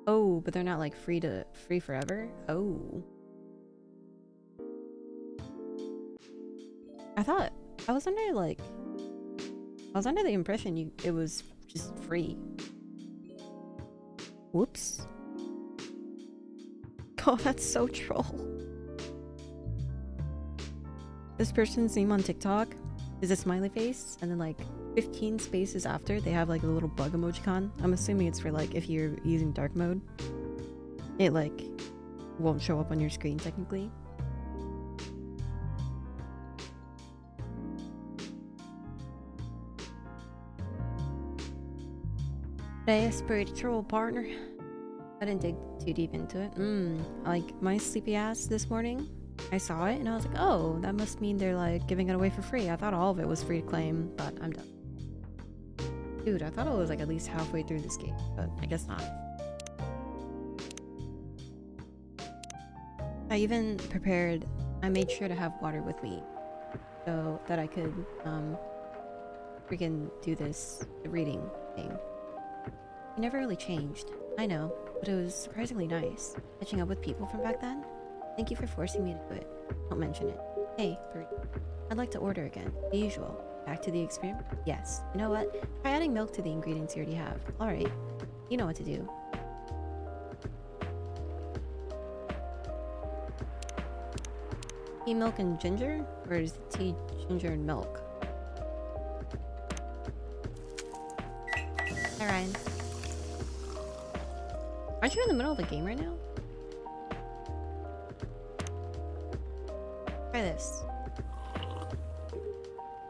Oh, but they're not like free forever? Oh. I thought I was under like I was under the impression it was just free. Whoops. Oh, that's so troll. This person's name on TikTok is a smiley face, and then like 15 spaces after, they have like a little bug emojicon. I'm assuming it's for like if you're using dark mode. It like won't show up on your screen technically. Desperate troll partner. I didn't dig too deep into it. Like my sleepy ass this morning, I saw it and I was like, oh, that must mean they're like giving it away for free. I thought all of it was free to claim, but I'm done. Dude, I thought it was like at least halfway through this game, but I guess not. I even prepared, I made sure to have water with me so that I could freaking do this reading thing. It never really changed, I know, but it was surprisingly nice. Catching up with people from back then? Thank you for forcing me to do it. Don't mention it. Hey, Brie. I'd like to order again. The usual. Back to the experiment? Yes. You know what? Try adding milk to the ingredients you already have. Alright. You know what to do. Tea, milk, and ginger? Or is it tea, ginger, and milk? Hi, Ryan. Aren't you in the middle of a game right now? Try this.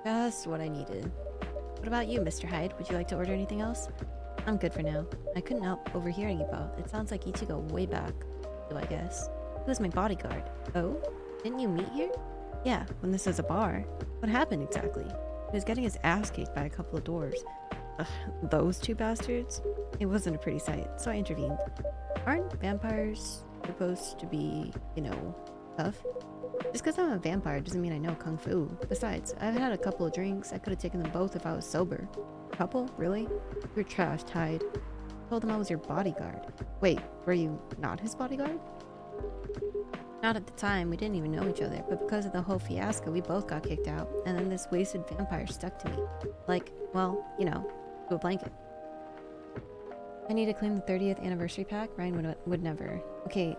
Just what I needed. What about you, Mr. Hyde? Would you like to order anything else? I'm good for now. I couldn't help overhearing you both. It sounds like you two go way back. So I guess. He was my bodyguard. Oh? Didn't you meet here? Yeah, when this was a bar. What happened exactly? He was getting his ass kicked by a couple of doors. Ugh, those two bastards? It wasn't a pretty sight, so I intervened. Aren't vampires supposed to be, you know, tough? Just because I'm a vampire doesn't mean I know kung fu. Besides, I've had a couple of drinks. I could have taken them both if I was sober. Couple? Really? You're trash, Hyde. Told him I was your bodyguard. Wait, were you not his bodyguard? Not at the time. We didn't even know each other, but because of the whole fiasco, we both got kicked out, and then this wasted vampire stuck to me. Like, well, you know, to a blanket. I need to claim the 30th anniversary pack. Ryan would never. Okay,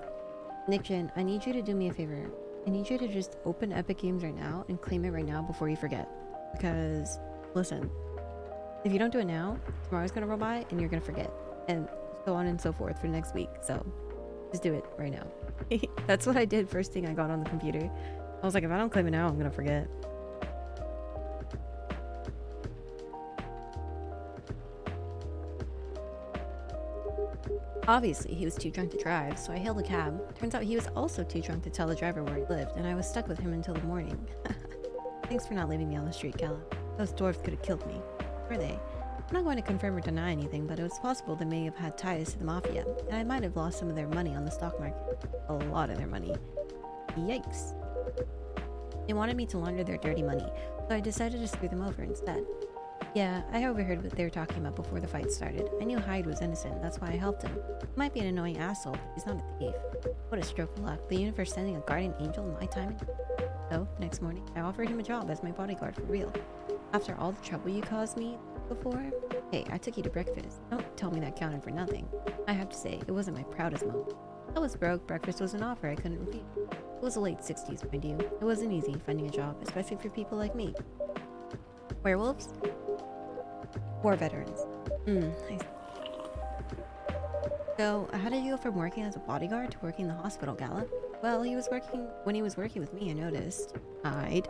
Nick Jin, I need you to do me a favor. I need you to just open Epic Games right now and claim it right now before you forget. Because, listen, if you don't do it now, tomorrow's gonna roll by and you're gonna forget. And so on and so forth for next week. So, just do it right now. That's what I did first thing I got on the computer. I was like, if I don't claim it now, I'm gonna forget. Obviously, he was too drunk to drive, so I hailed a cab. Turns out he was also too drunk to tell the driver where he lived, and I was stuck with him until the morning. Thanks for not leaving me on the street, Kella. Those dwarves could have killed me. Were they? I'm not going to confirm or deny anything, but it was possible they may have had ties to the Mafia, and I might have lost some of their money on the stock market. A lot of their money. Yikes. They wanted me to launder their dirty money, so I decided to screw them over instead. Yeah, I overheard what they were talking about before the fight started. I knew Hyde was innocent, that's why I helped him. He might be an annoying asshole, but he's not a thief. What a stroke of luck, the universe sending a guardian angel in my timing. So, next morning, I offered him a job as my bodyguard for real. After all the trouble you caused me before? Hey, I took you to breakfast. Don't tell me that counted for nothing. I have to say, it wasn't my proudest moment. I was broke, breakfast was an offer I couldn't refuse. It was the late 60s, mind you. It wasn't easy finding a job, especially for people like me. Werewolves? War veterans. I... So, how did you go from working as a bodyguard to working in the hospital, Gala? Well, when he was working with me, I noticed. I'd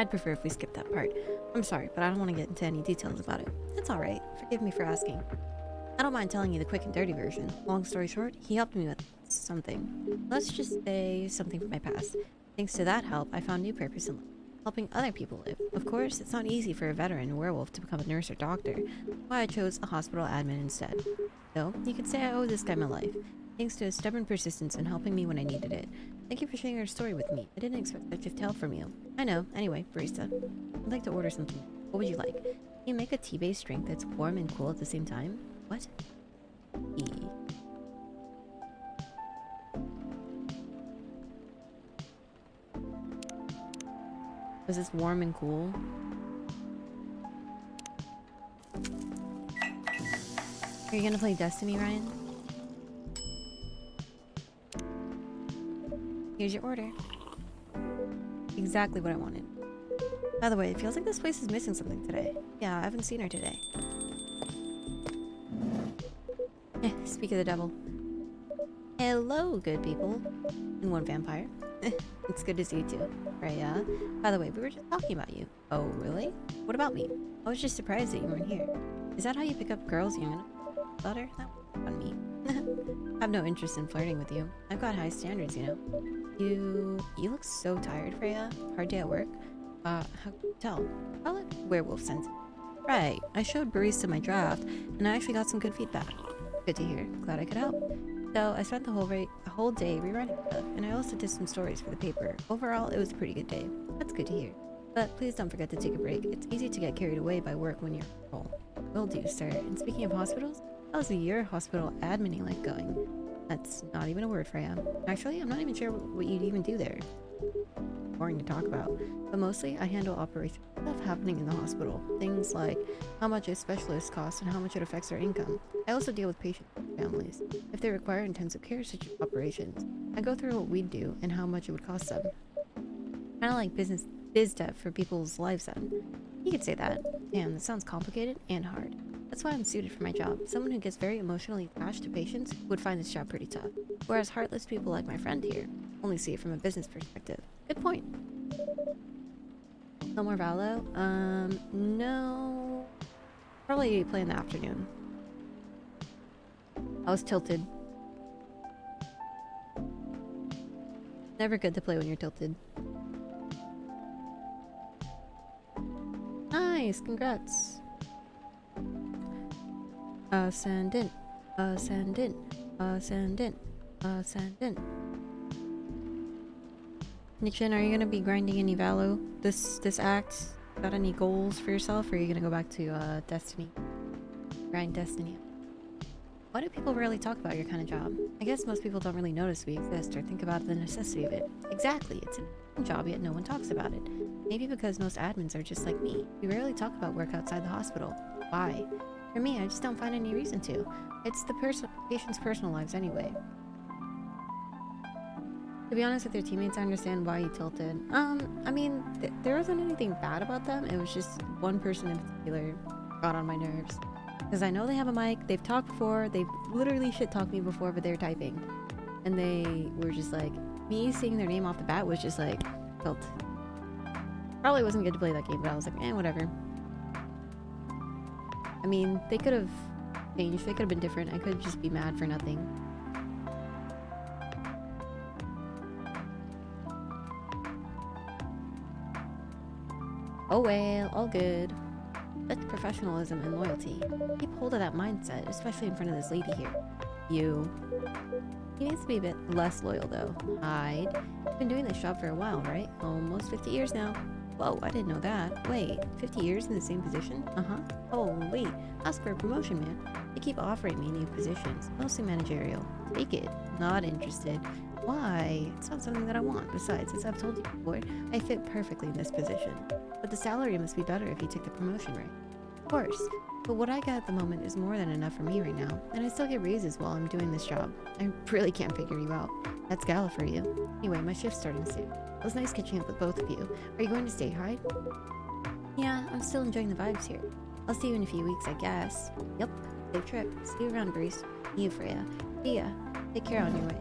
prefer if we skipped that part. I'm sorry, but I don't want to get into any details about it. That's alright. Forgive me for asking. I don't mind telling you the quick and dirty version. Long story short, he helped me with something. Let's just say something from my past. Thanks to that help, I found new purpose in life. Helping other people live. Of course, it's not easy for a veteran werewolf to become a nurse or doctor. That's why I chose a hospital admin instead. So, you could say I owe this guy my life. Thanks to his stubborn persistence in helping me when I needed it. Thank you for sharing your story with me. I didn't expect such a tale from you. I know. Anyway, barista. I'd like to order something. What would you like? Can you make a tea-based drink that's warm and cool at the same time? What? Tea. Was this warm and cool? Are you gonna play Destiny, Ryan? Here's your order. Exactly what I wanted. By the way, it feels like this place is missing something today. Yeah, I haven't seen her today. Speak of the devil. Hello, good people. And one vampire. It's good to see you too. Freya. By the way, we were just talking about you. Oh, really? What about me? I was just surprised that you weren't here. Is that how you pick up girls, young enough? Daughter? That was on me. I have no interest in flirting with you. I've got high standards, you know. You look so tired, Freya. Hard day at work. How can you tell? Call it werewolf sense. Right. I showed Barista my draft, and I actually got some good feedback. Good to hear. Glad I could help. So I spent the whole day rewriting stuff, and I also did some stories for the paper. Overall, it was a pretty good day. That's good to hear. But please don't forget to take a break. It's easy to get carried away by work when you're on roll. Will do, sir. And speaking of hospitals, how's your hospital admining life going? That's not even a word, Freya. Actually, I'm not even sure what you'd even do there. Boring to talk about. But mostly, I handle operations stuff happening in the hospital. Things like how much a specialist costs and how much it affects their income. I also deal with patients and families. If they require intensive care such as operations, I go through what we'd do and how much it would cost them. Kind of like biz dev for people's lives then. You could say that. Damn, that sounds complicated and hard. That's why I'm suited for my job. Someone who gets very emotionally attached to patients would find this job pretty tough. Whereas heartless people like my friend here only see it from a business perspective. Good point. No more Valo? No. Probably play in the afternoon. I was tilted. Never good to play when you're tilted. Nice, congrats. Ascendant, ascendant, ascendant, ascendant. Nichin, are you gonna be grinding any Valo this act? Got any goals for yourself, or are you gonna go back to Destiny? Grind Destiny. Why do people rarely talk about your kind of job? I guess most people don't really notice we exist or think about the necessity of it. Exactly, it's a job yet no one talks about it. Maybe because most admins are just like me. We rarely talk about work outside the hospital. Why? For me, I just don't find any reason to. It's the patient's personal lives anyway. To be honest with your teammates, I understand why you tilted. I mean, there wasn't anything bad about them. It was just one person in particular got on my nerves. Because I know they have a mic, they've talked before, they've literally shit-talked me before, but they're typing. And they were just like, me seeing their name off the bat was just like, tilt. Probably wasn't good to play that game, but I was like, whatever. I mean, they could have changed, they could have been different. I could just be mad for nothing. Oh well, all good. That's professionalism and loyalty. Keep hold of that mindset, especially in front of this lady here. You. He needs to be a bit less loyal though. Hide. You've been doing this job for a while, right? Almost 50 years now. Whoa, I didn't know that. Wait, 50 years in the same position? Uh-huh. Holy, ask for a promotion, man. They keep offering me new positions, mostly managerial. Take it. Not interested. Why? It's not something that I want. Besides, as I've told you before, I fit perfectly in this position. But the salary must be better if you take the promotion, right? Of course. But what I get at the moment is more than enough for me right now, and I still get raises while I'm doing this job. I really can't figure you out. That's Gala for you. Anyway, my shift's starting soon. It was nice catching up with both of you. Are you going to stay, Hyde? Yeah, I'm still enjoying the vibes here. I'll see you in a few weeks, I guess. Yep. Safe trip. See you around, Breeze. You, Freya. See ya. Take care on your way.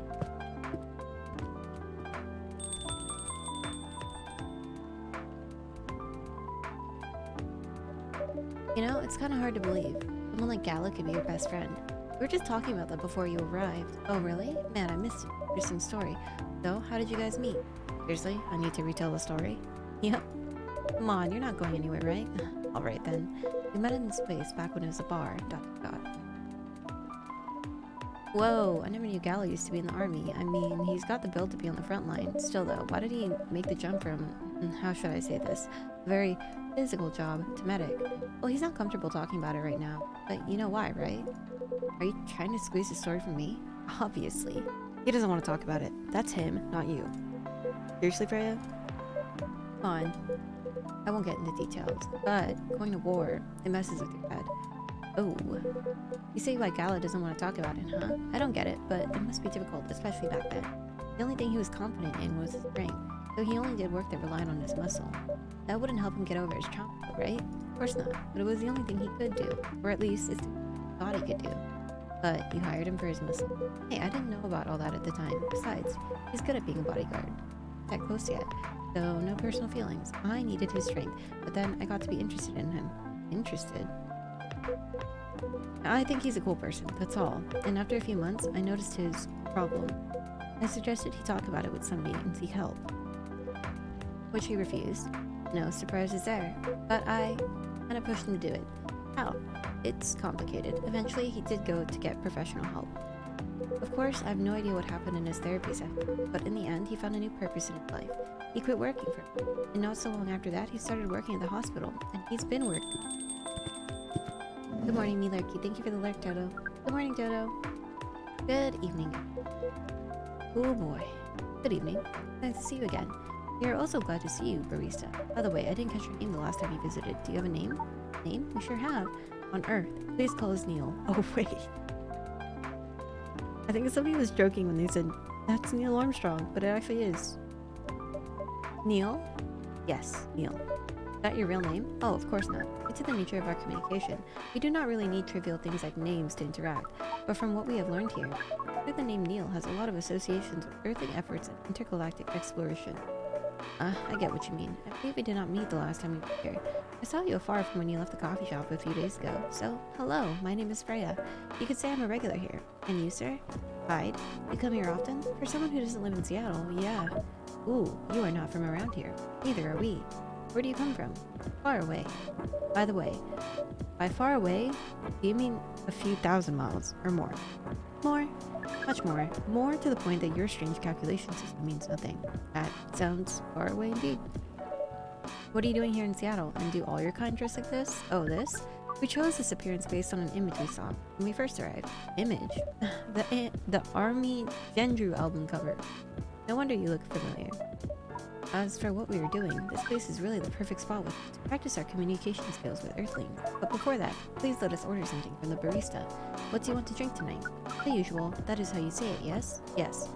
You know, it's kind of hard to believe. Someone like Gala could be your best friend. We were just talking about that before you arrived. Oh, really? Man, I missed it. Interesting story. So, how did you guys meet? Seriously? I need to retell the story? Yep. Come on, you're not going anywhere, right? Alright then. We met in this place back when it was a bar. ... Whoa, I never knew Gallo used to be in the army. I mean, he's got the build to be on the front line. Still though, why did he make the jump from, how should I say this, a very physical job to medic? Well, he's not comfortable talking about it right now. But you know why, right? Are you trying to squeeze the story from me? Obviously. He doesn't want to talk about it. That's him, not you. Seriously, Freya? Come on. I won't get into details, but going to war, it messes with your head. Oh. You say why Gala doesn't want to talk about it, huh? I don't get it, but it must be difficult, especially back then. The only thing he was confident in was his strength, so he only did work that relied on his muscle. That wouldn't help him get over his trauma, right? Of course not, but it was the only thing he could do, or at least it's the only thing he thought he could do. But you hired him for his muscle. Hey, I didn't know about all that at the time. Besides, he's good at being a bodyguard. Not that close yet, so no personal feelings. I needed his strength, but then I got to be interested in him. Interested? I think he's a cool person, that's all. And after a few months, I noticed his problem. I suggested he talk about it with somebody and seek help, which he refused. No surprises there, but I kind of pushed him to do it. How? It's complicated. Eventually, he did go to get professional help. Of course, I have no idea what happened in his therapy session, but in the end, he found a new purpose in his life. He quit working for me, and not so long after that, he started working at the hospital, and he's been working. Good morning, me Lurky. Thank you for the lurk, Dodo. Good morning, Dodo. Good evening. Oh boy. Good evening. Nice to see you again. We are also glad to see you, barista. By the way, I didn't catch your name the last time you visited. Do you have a name? Name? We sure have. On Earth. Please call us Neil. Oh, wait. I think somebody was joking when they said, that's Neil Armstrong, but it actually is. Neil? Yes, Neil. Is that your real name? Oh, of course not. Due to the nature of our communication, we do not really need trivial things like names to interact, but from what we have learned here, the name Neil has a lot of associations with earthly efforts and intergalactic exploration. I get what you mean. I believe we did not meet the last time we were here. I saw you afar from when you left the coffee shop a few days ago. So, hello, my name is Freya. You could say I'm a regular here. And you, sir? Hyde? You come here often? For someone who doesn't live in Seattle, yeah. Ooh, you are not from around here. Neither are we. Where do you come from? Far away. By the way, by far away, do you mean a few thousand miles or more? More. Much more. More to the point that your strange calculation system means nothing. That sounds far away indeed. What are you doing here in Seattle? And do all your kind dress like this? Oh, this? We chose this appearance based on an image we saw when we first arrived. Image? The Army Gendru album cover. No wonder you look familiar. As for what we were doing, this place is really the perfect spot to practice our communication skills with Earthlings. But before that, please let us order something from the barista. What do you want to drink tonight? The usual. That is how you say it, yes? Yes.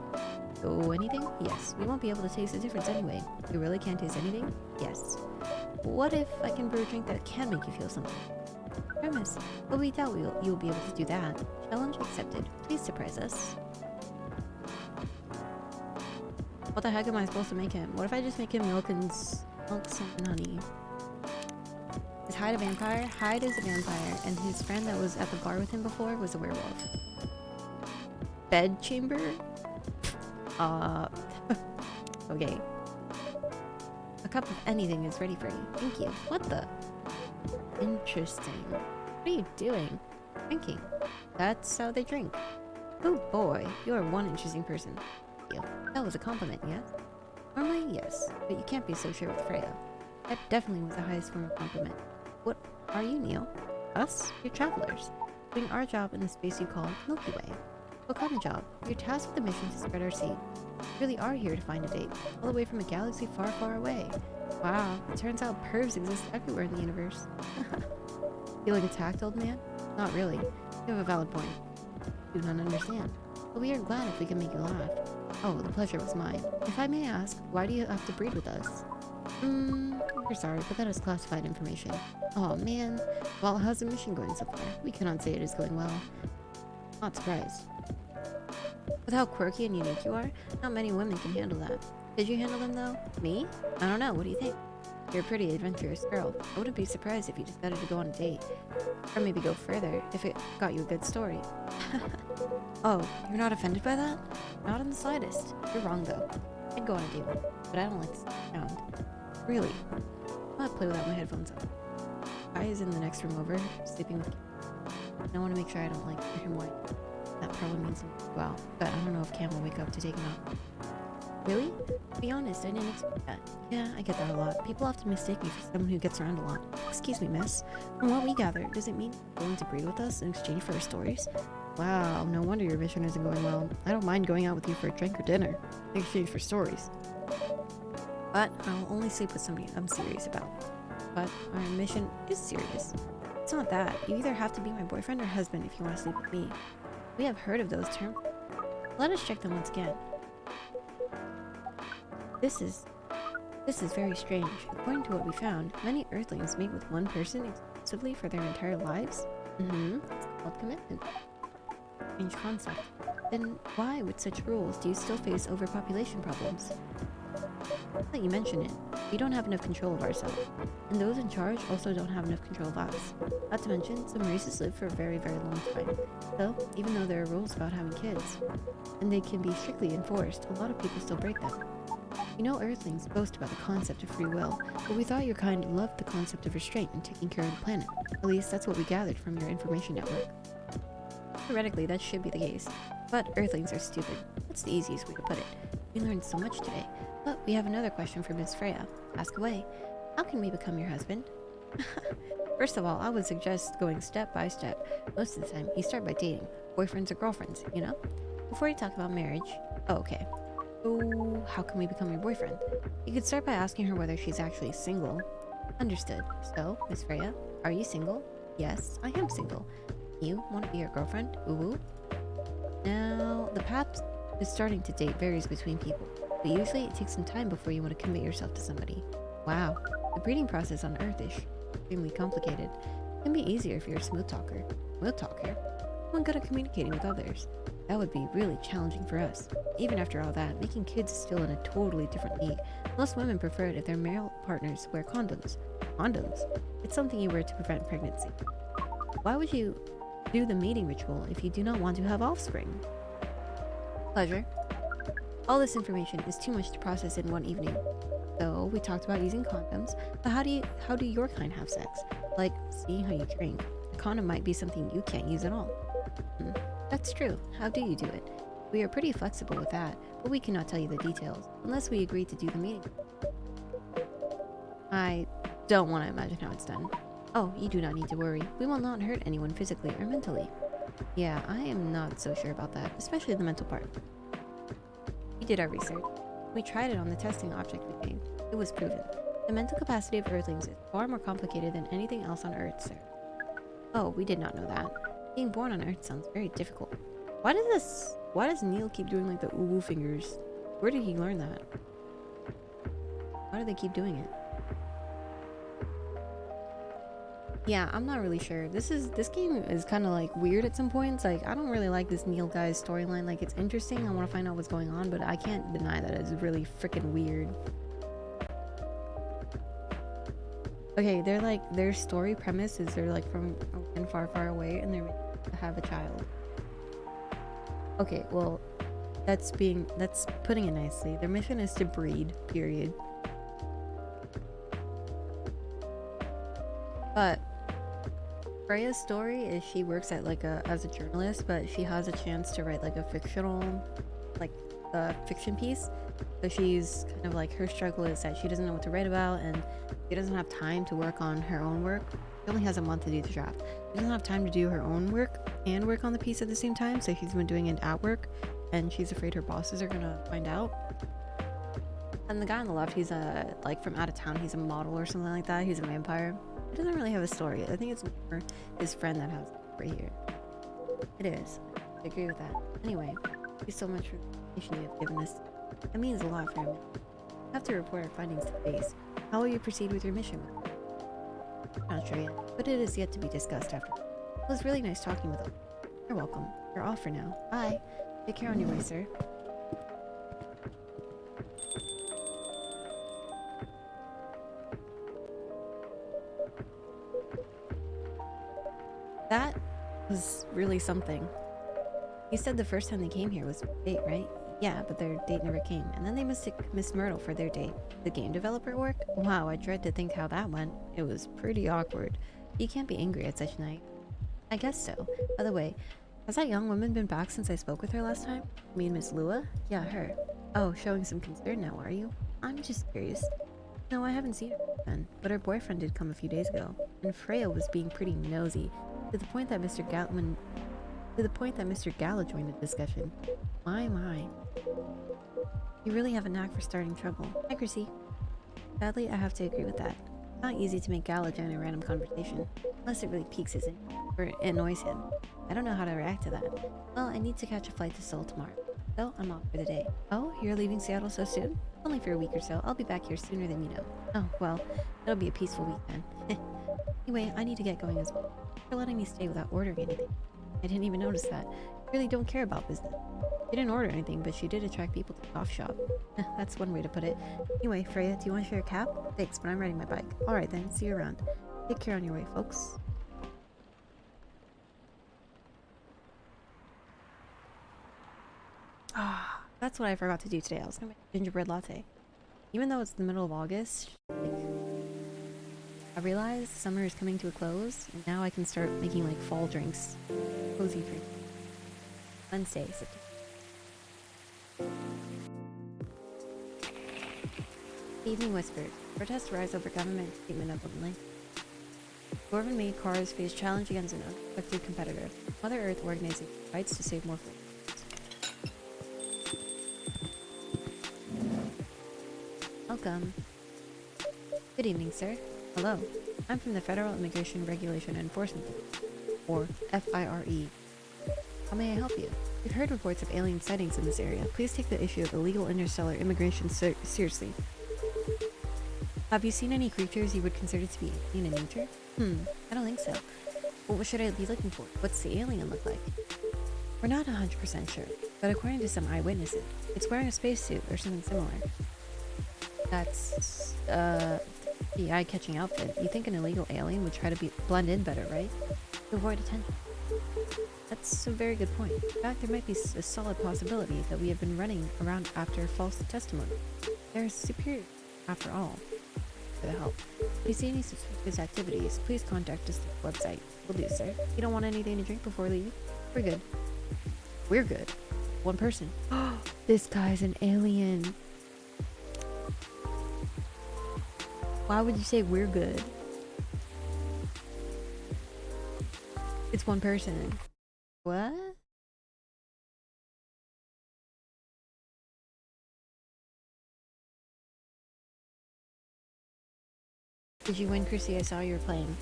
Oh, anything? Yes. We won't be able to taste the difference anyway. You really can't taste anything? Yes. What if I can brew a drink that can make you feel something? Premise. But we doubt you'll be able to do that. Challenge accepted. Please surprise us. What the heck am I supposed to make him? What if I just make him milk and honey? Is Hyde a vampire? Hyde is a vampire, and his friend that was at the bar with him before was a werewolf. Bed chamber? Okay. A cup of anything is ready for you. Thank you. What the? Interesting. What are you doing? Drinking. That's how they drink. Oh boy, you are one interesting person. That was a compliment, yes? Normally, yes, but you can't be so sure with Freya. That definitely was the highest form of compliment. What are you, Neil? Us? You're travelers. Doing our job in the space you call Milky Way. What kind of job? You're tasked with the mission to spread our seed. You really are here to find a date, all the way from a galaxy far, far away. Wow, it turns out pervs exist everywhere in the universe. Feeling attacked, old man? Not really. You have a valid point. Do not understand. But we are glad if we can make you laugh. Oh, the pleasure was mine. If I may ask, why do you have to breed with us? We're sorry, but that is classified information. Oh man. Well, how's the mission going so far? We cannot say it is going well. Not surprised. With how quirky and unique you are, not many women can handle that. Did you handle them though? Me? I don't know, what do you think? You're a pretty adventurous girl. I wouldn't be surprised if you decided to go on a date. Or maybe go further, if it got you a good story. Oh, you're not offended by that? Not in the slightest. You're wrong though. I'd go on a date, but I don't like the sound. Really? I'm gonna play without my headphones on. Guy is in the next room over, sleeping with Cam. I want to make sure I don't like hear him whine. That probably means him well, but I don't know if Cam will wake up to take him out. Really? To be honest, I didn't expect that. Yeah, I get that a lot. People often mistake me for someone who gets around a lot. Excuse me, miss. From what we gather, does it mean you're willing to breed with us in exchange for our stories? Wow, no wonder your mission isn't going well. I don't mind going out with you for a drink or dinner in exchange for stories. But I'll only sleep with somebody I'm serious about. but our mission is serious. It's not that. You either have to be my boyfriend or husband if you want to sleep with me. We have heard of those terms. Let us check them once again. This is very strange. According to what we found, many Earthlings mate with one person exclusively for their entire lives. It's called commitment. Strange concept. Then why, with such rules, do you still face overpopulation problems? Now that you mention it, we don't have enough control of ourselves, and those in charge also don't have enough control of us. Not to mention, some races live for a very, very long time. So, even though there are rules about having kids, and they can be strictly enforced, a lot of people still break them. You know, Earthlings boast about the concept of free will, but we thought your kind loved the concept of restraint and taking care of the planet. At least that's what we gathered from your information network. Theoretically, that should be the case, but Earthlings are stupid. That's the easiest way to put it. We learned so much today, but we have another question for Miss Freya. Ask away. How can we become your husband? First of all, I would suggest going step by step. Most of the time, you start by dating, boyfriends or girlfriends, you know? Before you talk about marriage. Oh, okay. So, how can we become your boyfriend? You could start by asking her whether she's actually single. Understood. So, Miss Freya, are you single? Yes, I am single. You want to be your girlfriend? Ooh. Now, the path to starting to date varies between people, but usually it takes some time before you want to commit yourself to somebody. Wow, the breeding process on Earth is extremely complicated. It can be easier if you're a smooth talker. Smooth talker? I'm good at communicating with others. That would be really challenging for us. Even after all that, making kids is still in a totally different league. Most women prefer it if their male partners wear condoms. Condoms? It's something you wear to prevent pregnancy. Why would you do the mating ritual if you do not want to have offspring? Pleasure. All this information is too much to process in one evening. So, we talked about using condoms, but how do your kind have sex? Like, seeing how you drink. A condom might be something you can't use at all. That's true. How do you do it? We are pretty flexible with that, but we cannot tell you the details, unless we agree to do the meeting. I don't want to imagine how it's done. Oh, you do not need to worry. We will not hurt anyone physically or mentally. Yeah, I am not so sure about that, especially the mental part. We did our research. We tried it on the testing object we made. It was proven. The mental capacity of Earthlings is far more complicated than anything else on Earth, sir. Oh, we did not know that. Being born on Earth sounds very difficult. Why does Neil keep doing like the ooh fingers? Where did he learn that? Why do they keep doing it? Yeah, I'm not really sure. This game is kind of like weird at some points. Like, I don't really like this Neil guy's storyline. Like, it's interesting. I want to find out what's going on, but I can't deny that it's really freaking weird. Okay, they're like, their story premise is they're like from a land far, far away, and they're to have a child. Okay, well, that's putting it nicely. Their mission is to breed, period. But Freya's story is she works at like as a journalist, but she has a chance to write like a fictional, like a fiction piece. So she's kind of like, her struggle is that she doesn't know what to write about, and she doesn't have time to work on her own work. She only has a month to do the draft. She doesn't have time to do her own work and work on the piece at the same time, so she's been doing it at work, and she's afraid her bosses are gonna find out. And the guy on the left, he's like from out of town. He's a model or something like that. He's a vampire. He doesn't really have a story. I think it's more his friend that has it right here. It is. I agree with that. Anyway, thank you so much for the information you have given us. That means a lot for him. We have to report our findings to base. How will you proceed with your mission? Not sure yet, but it is yet to be discussed after. It was really nice talking with you. You're welcome. You're off for now. Bye. Take care on your way, sir. That was really something. You said the first time they came here was a date, right? Yeah, but their date never came, and then they mistook Miss Myrtle for their date. The game developer work? Wow, I dread to think how that went. It was pretty awkward. You can't be angry at such a night. I guess so. By the way, has that young woman been back since I spoke with her last time? You mean Miss Lua? Yeah, her. Oh, showing some concern now, are you? I'm just curious. No, I haven't seen her then, but her boyfriend did come a few days ago, and Freya was being pretty nosy, to the point that Mr. Gala joined the discussion. My. You really have a knack for starting trouble. Accuracy. Sadly, I have to agree with that. Not easy to make gala during a random conversation, unless it really piques his interest or annoys him. I don't know how to react to that. Well, I need to catch a flight to Seoul tomorrow, so I'm off for the day. Oh, you're leaving Seattle so soon? Only for a week or so. I'll be back here sooner than you know. Oh, well, it'll be a peaceful week then. Anyway, I need to get going as well. Thanks for letting me stay without ordering anything. I didn't even notice that. I really don't care about business. She didn't order anything, but she did attract people to the coffee shop. That's one way to put it. Anyway, Freya, do you want to share a cab? Thanks, but I'm riding my bike. Alright then, see you around. Take care on your way, folks. Ah, that's what I forgot to do today. I was gonna make a gingerbread latte. Even though it's the middle of August, like, I realized summer is coming to a close, and now I can start making like fall drinks. Cozy drink. Wednesday, September. Evening whispers. Protests rise over government treatment of women. Government-made cars face challenge against an unexpected competitor. Mother Earth organizing fights to save more food. Welcome. Good evening, sir. Hello. I'm from the Federal Immigration Regulation Enforcement, or FIRE. How may I help you? We've heard reports of alien sightings in this area. Please take the issue of illegal interstellar immigration seriously. Have you seen any creatures you would consider to be alien in nature? I don't think so. Well, what should I be looking for? What's the alien look like? We're not 100% sure, but according to some eyewitnesses, it's wearing a spacesuit or something similar. That's, the eye-catching outfit. You think an illegal alien would try to blend in better, right? To avoid attention. That's a very good point. In fact, there might be a solid possibility that we have been running around after false testimony. They're superior, after all. For the help. If you see any suspicious activities, please contact us through the website. Will do, sir. You don't want anything to drink before leaving? We're good. We're good. One person. This guy's an alien. Why would you say we're good? It's one person. What? Did you win, Chrissy? I saw you were playing.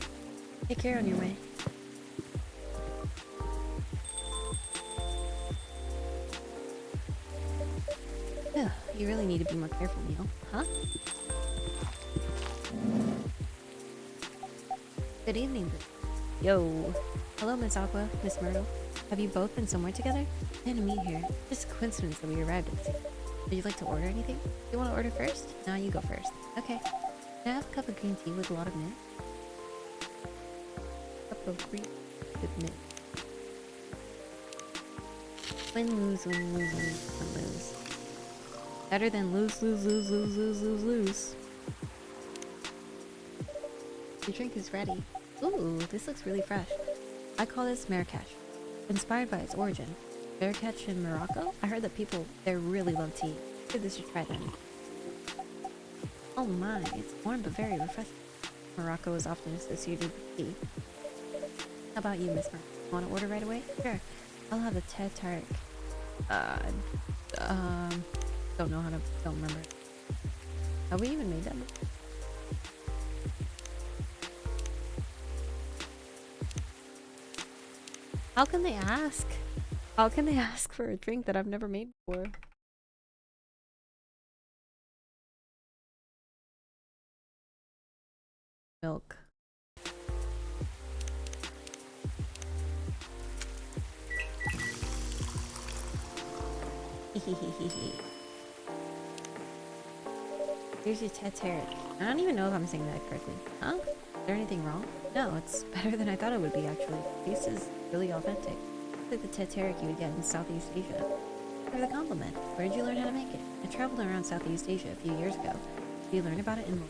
Take care on your way. Ugh, you really need to be more careful, Neil. Huh? Good evening. Yo. Hello, Miss Aqua, Miss Myrtle. Have you both been somewhere together? And to meet here. Just a coincidence that we arrived at the same. Would you like to order anything? Do you want to order first? No, you go first. Okay. Can I have a cup of green tea with a lot of mint? Cup of green with mint. Win, lose, win, lose, win, lose. Better than lose, lose, lose, lose, lose, lose, lose. The drink is ready. Ooh, this looks really fresh. I call this Marrakesh. Inspired by its origin. Marrakesh in Morocco? I heard that people there really love tea. Maybe this should try them. Oh my, it's warm but very refreshing. Morocco is often associated with tea. How about you, Miss Myrtle? Want to order right away? Sure. I'll have a Tarte. Don't know how to, don't remember. Have we even made that? How can they ask? How can they ask for a drink that I've never made before? Milk. Here's your Tarte. I don't even know if I'm saying that correctly. Huh? Is there anything wrong? No, it's better than I thought it would be, actually. This is really authentic. It's like the Tarte you would get in Southeast Asia. For the compliment. Where did you learn how to make it? I traveled around Southeast Asia a few years ago. Did you learn about it in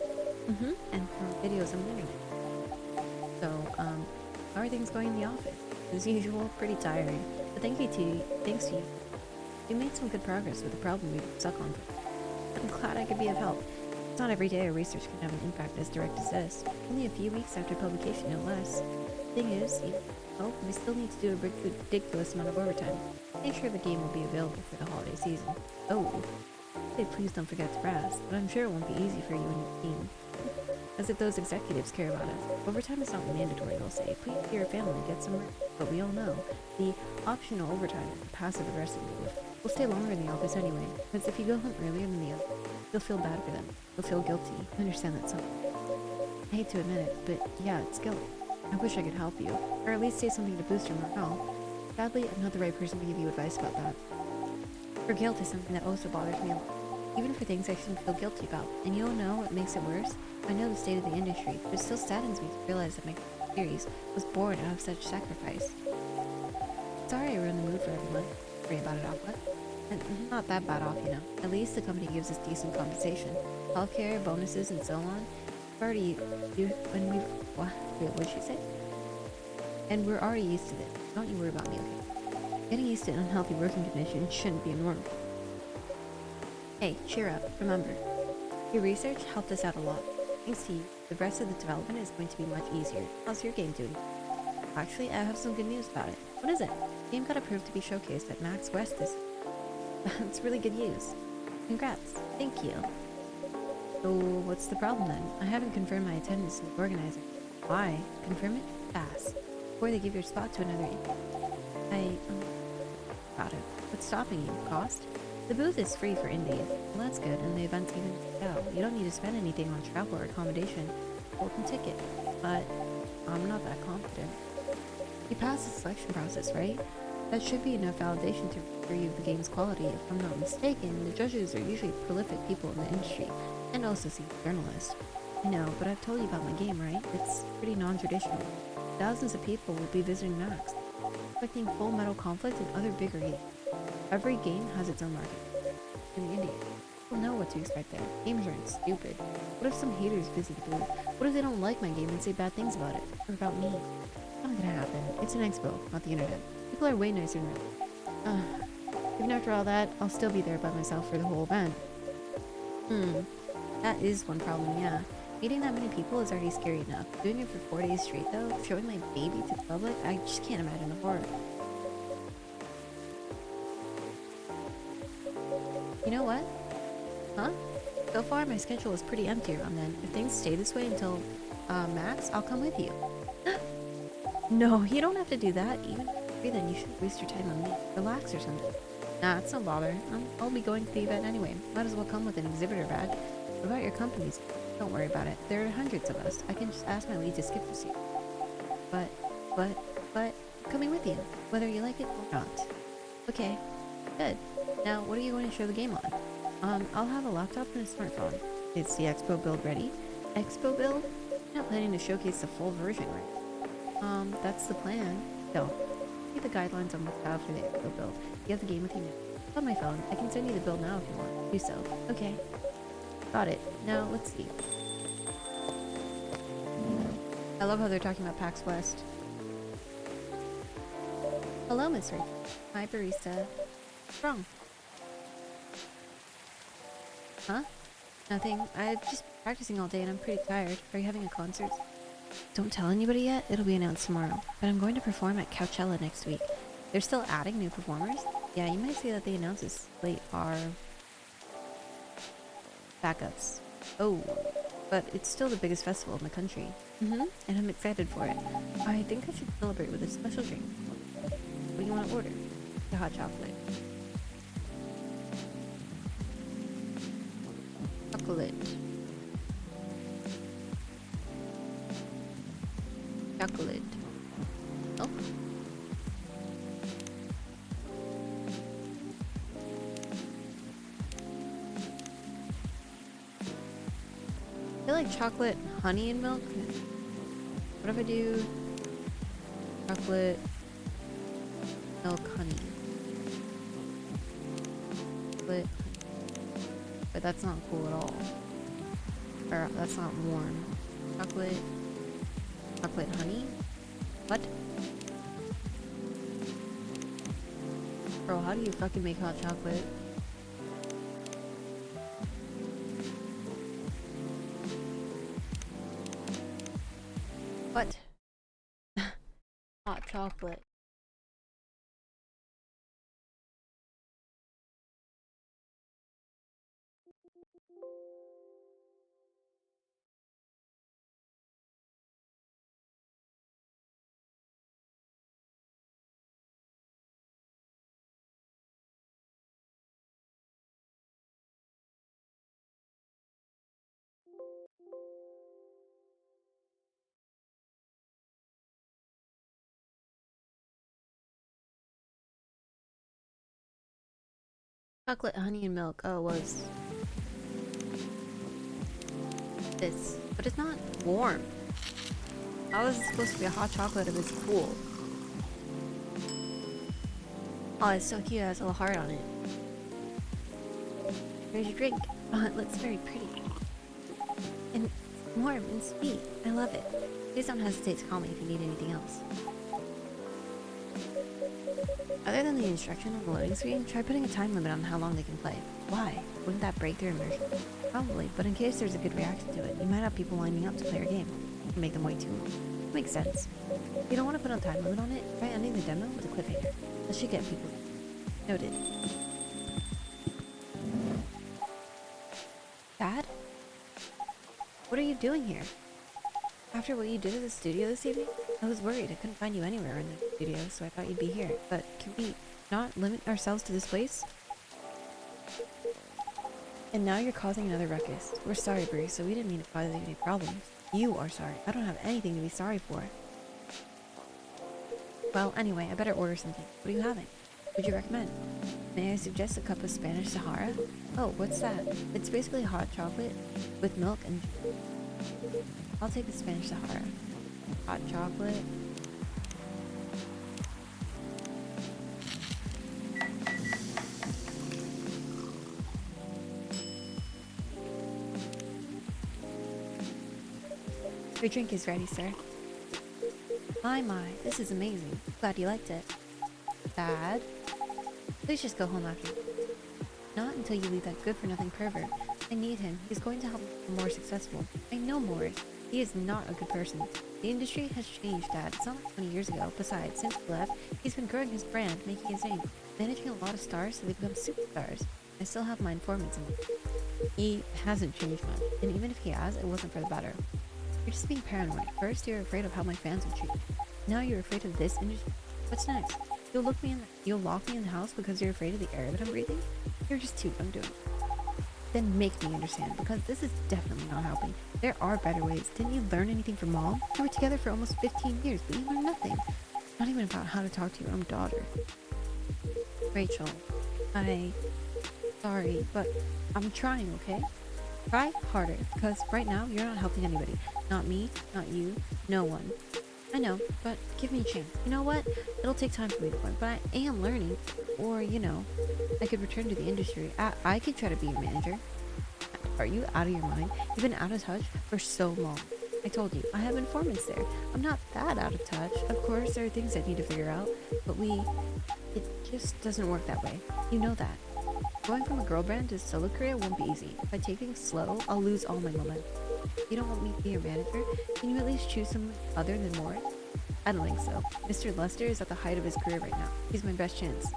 and from videos on the internet. So, how are things going in the office? As usual, pretty tired. But thanks to you. You made some good progress with the problem we stuck on. I'm glad I could be of help. It's not every day a research can have an impact as direct as this. Only a few weeks after publication, no less. Thing is, we still need to do a ridiculous amount of overtime. Make sure the game will be available for the holiday season. Oh, say please don't forget to rest, but I'm sure it won't be easy for you and your team. As if those executives care about us. Overtime is not mandatory, they'll say. Please to your family, get some rest. But we all know the optional overtime is the passive aggressive move. We'll stay longer in the office anyway, because if you go home earlier than the others, you'll feel bad for them. You'll feel guilty. I understand that something. I hate to admit it, but yeah, it's guilt. I wish I could help you, or at least say something to boost your morale. Sadly, I'm not the right person to give you advice about that. For guilt is something that also bothers me a lot. Even for things I shouldn't feel guilty about. And you don't know what makes it worse? I know the state of the industry, but it still saddens me to realize that my series was born out of such sacrifice. Sorry I ruined the mood for everyone. Sorry about it, Aqua. And not that bad off, you know. At least the company gives us decent compensation. Healthcare, bonuses, and so on. Wait, what'd she say? And we're already used to this. Don't you worry about me, okay? Getting used to unhealthy working conditions shouldn't be a norm. Hey, cheer up. Remember, your research helped us out a lot. Thanks to you, the rest of the development is going to be much easier. How's your game doing? Actually, I have some good news about it. What is it? The game got approved to be showcased at Max West this. That's really good news. Congrats. Thank you. So, what's the problem then? I haven't confirmed my attendance in the organizer. Why? Confirm it fast, before they give your spot to another got it. What's stopping you? Cost? The booth is free for indies. Well, that's good, and the event's even go. You don't need to spend anything on travel or accommodation. Golden ticket. But I'm not that confident. You passed the selection process, right? That should be enough validation to assure you of the game's quality. If I'm not mistaken, the judges are usually prolific people in the industry, and also seasoned journalists. I know, but I've told you about my game, right? It's pretty non-traditional. Thousands of people will be visiting Max, expecting Full Metal Conflict and other bigger games. Every game has its own market. In the India, people know what to expect there. Games aren't stupid. What if some haters visit the booth? What if they don't like my game and say bad things about it? Or about me? It's not gonna happen. It's an expo, not the internet. People are way nicer than real. Even after all that, I'll still be there by myself for the whole event. That is one problem, yeah. Meeting that many people is already scary enough. Doing it for 4 days straight though, showing my baby to the public, I just can't imagine the horror. You know what? Huh? So far, my schedule is pretty empty around then. If things stay this way until, Max, I'll come with you. No, you don't have to do that. Even if you're free, then you should waste your time on me. Relax or something. Nah, it's no bother. I'll be going to the event anyway. Might as well come with an exhibitor badge. What about your companies? Don't worry about it. There are hundreds of us. I can just ask my lead to skip this year. But, I'm coming with you, whether you like it or not. Okay, good. Now, what are you going to show the game on? I'll have a laptop and a smartphone. Is the Expo build ready? Expo build? I'm not planning to showcase the full version, right? That's the plan. So, see the guidelines on what's out for the Expo build. You have the game with you now. It's on my phone. I can send you the build now if you want. Do so. Okay. Got it. Now, let's see. I love how they're talking about PAX West. Hello, Miss Rachel. Hi, barista. What's wrong? Huh? Nothing. I've just been practicing all day and I'm pretty tired. Are you having a concert? Don't tell anybody yet. It'll be announced tomorrow. But I'm going to perform at Coachella next week. They're still adding new performers? Yeah, you might say that they announced this late are backups. Oh, but it's still the biggest festival in the country. And I'm excited for it. I think I should celebrate with a special drink. What do you want to order? The hot chocolate. Chocolate. Chocolate. Oh. I feel like chocolate, honey, and milk. What if I do chocolate, milk, honey? Chocolate, honey. But that's not cool at all. Or that's not warm. Chocolate, chocolate, honey? What? Bro, how do you fucking make hot chocolate? What? Hot chocolate. Chocolate, honey, and milk. Oh, it was this. But it's not warm. How is it supposed to be a hot chocolate if it's cool? Oh, it's so cute. It has a little heart on it. Here's your drink. Oh, it looks very pretty. And warm and sweet. I love it. Please don't hesitate to call me if you need anything else. Other than the instruction on the loading screen, try putting a time limit on how long they can play. Why? Wouldn't that break their immersion? Probably, but in case there's a good reaction to it, you might have people lining up to play your game. And make them wait too long. Makes sense. If you don't want to put a time limit on it, try ending the demo with a cliffhanger. That should get people. Noted. Dad? What are you doing here? After what you did at the studio this evening? I was worried. I couldn't find you anywhere in the studio, so I thought you'd be here. But can we not limit ourselves to this place? And now you're causing another ruckus. We're sorry, Bree, so we didn't mean to cause you any problems. You are sorry. I don't have anything to be sorry for. Well, anyway, I better order something. What are you having? What would you recommend? May I suggest a cup of Spanish Sahara? Oh, what's that? It's basically hot chocolate with milk and... I'll take the Spanish Sahara. Hot chocolate. Your drink is ready, sir. My, this is amazing. Glad you liked it. Dad? Please just go home after. Not until you leave that good-for-nothing pervert. I need him. He's going to help me be more successful. I know Morris. He is not a good person. The industry has changed, Dad. It's not like 20 years ago. Besides, since he left, he's been growing his brand, making his name, managing a lot of stars so they become superstars. I still have my informants in him. He hasn't changed much, and even if he has, it wasn't for the better. You're just being paranoid. First, you're afraid of how my fans will treat you. Now you're afraid of this industry. What's next? You'll lock me in the house because you're afraid of the air that I'm breathing? You're just too dumb to it. Then make me understand, because this is definitely not helping. There are better ways. Didn't you learn anything from Mom? You were together for almost 15 years, but you learned nothing. Not even about how to talk to your own daughter. Rachel, sorry, but I'm trying, okay? Try harder, because right now you're not helping anybody. Not me, not you, no one. I know, but give me a chance. You know what? It'll take time for me to learn, but I am learning. Or, you know, I could return to the industry. I could try to be your manager. Are you out of your mind? You've been out of touch for so long. I told you, I have informants there. I'm not that out of touch. Of course, there are things I need to figure out, but it just doesn't work that way. You know that. Going from a girl brand to a solo career won't be easy. If I take things slow, I'll lose all my momentum. You don't want me to be your manager? Can you at least choose someone other than Morris? I don't think so. Mr. Lester is at the height of his career right now. He's my best chance.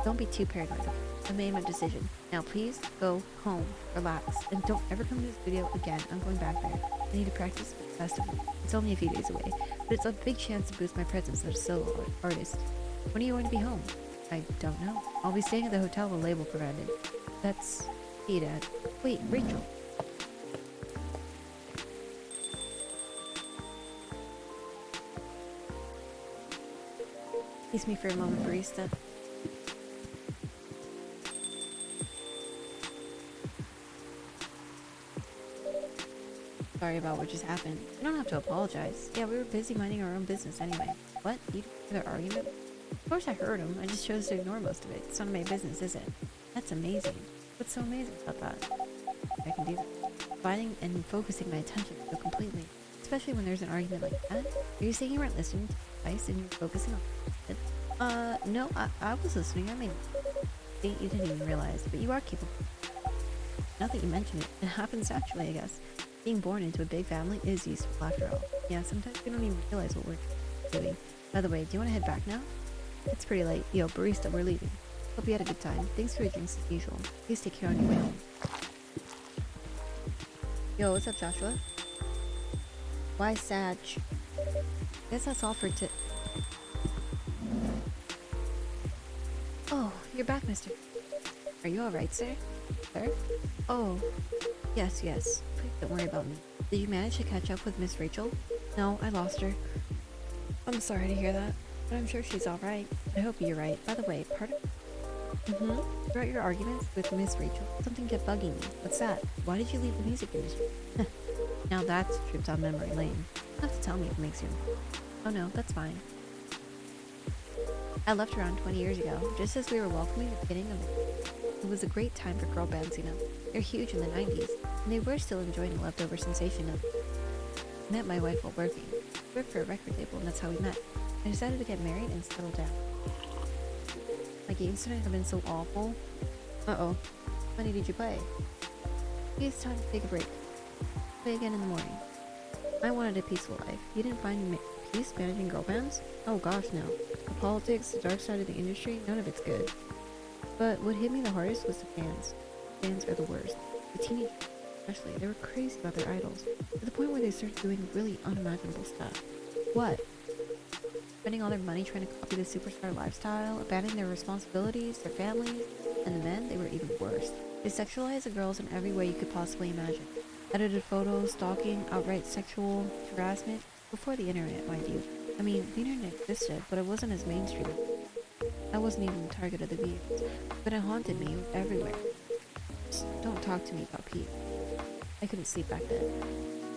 Don't be too paranoid. I made my decision. Now please go home, relax, and don't ever come to this video again. I'm going back there. I need to practice for the festival. It's only a few days away, but it's a big chance to boost my presence as a solo artist. When are you going to be home? I don't know. I'll be staying at the hotel the label provided. That's... Hey, Dad. Wait, Rachel. Excuse me for a moment, barista. Sorry about what just happened. You don't have to apologize. Yeah, we were busy minding our own business anyway. What? You didn't hear their argument? Of course I heard them. I just chose to ignore most of it. It's none of my business, is it? That's amazing. What's so amazing about that? I can do that. Finding and focusing my attention so completely. Especially when there's an argument like that. Are you saying you weren't listening to advice and you were focusing on it? No, I was listening. I mean, you didn't even realize, but you are capable. Now that you mention it, it happens naturally, I guess. Being born into a big family is useful after all. Yeah, sometimes we don't even realize what we're doing. By the way, do you want to head back now? It's pretty late. Yo, barista, we're leaving. Hope you had a good time. Thanks for your drinks as usual. Please take care on your way home. Yo, what's up, Joshua? Why, Sag? Guess that's all for Oh, you're back, mister. Are you alright, sir? Sir? Oh, yes. Please don't worry about me. Did you manage to catch up with Miss Rachel? No, I lost her. I'm sorry to hear that, but I'm sure she's alright. I hope you're right. By the way, pardon? Throughout your arguments with Miss Rachel, something kept bugging me. What's that? Why did you leave the music industry? Now that's a trip down memory lane. You don't have to tell me if it makes you. Oh no, that's fine. I left around 20 years ago, just as we were welcoming the beginning of it. It was a great time for girl bands, you know. They're huge in the 90s, and they were still enjoying the leftover sensation of it. I met my wife while working. We worked for a record label, and that's how we met. I decided to get married and settle down. My games tonight have been so awful. Uh-oh. How many did you play? Maybe it's time to take a break. Play again in the morning. I wanted a peaceful life. You didn't find peace managing girl bands? Oh gosh, no. The politics, the dark side of the industry, none of it's good. But what hit me the hardest was the fans. Fans are the worst. The teenagers, especially, they were crazy about their idols, to the point where they started doing really unimaginable stuff. What? Spending all their money trying to copy the superstar lifestyle, abandoning their responsibilities, their families, and the men, they were even worse. They sexualized the girls in every way you could possibly imagine. Edited photos, stalking, outright sexual harassment, before the internet, mind you. I mean, the internet existed, but it wasn't as mainstream. I wasn't even the target of the views, but it haunted me everywhere. Just don't talk to me about Pete. I couldn't sleep back then.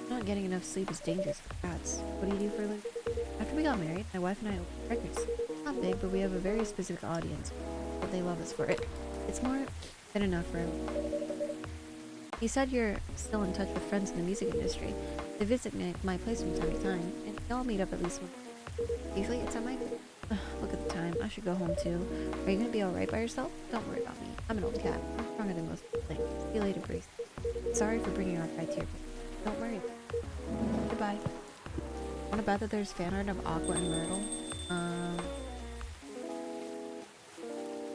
Not getting enough sleep is dangerous for cats. What do you do for a living? After we got married, my wife and I opened records. Not big, but we have a very specific audience, but they love us for it. It's more than enough for him. You said you're still in touch with friends in the music industry. They visit my place from time to time, and we all meet up at least once. Usually it's at my place. Look at the time. I should go home too. Are you gonna be alright by yourself? Don't worry about me. I'm an old cat. I'm stronger than most people think. See you later, Grace. Sorry for bringing our fight to your place. Don't worry. Goodbye. Wanna bet that there's fan art of Aqua and Myrtle?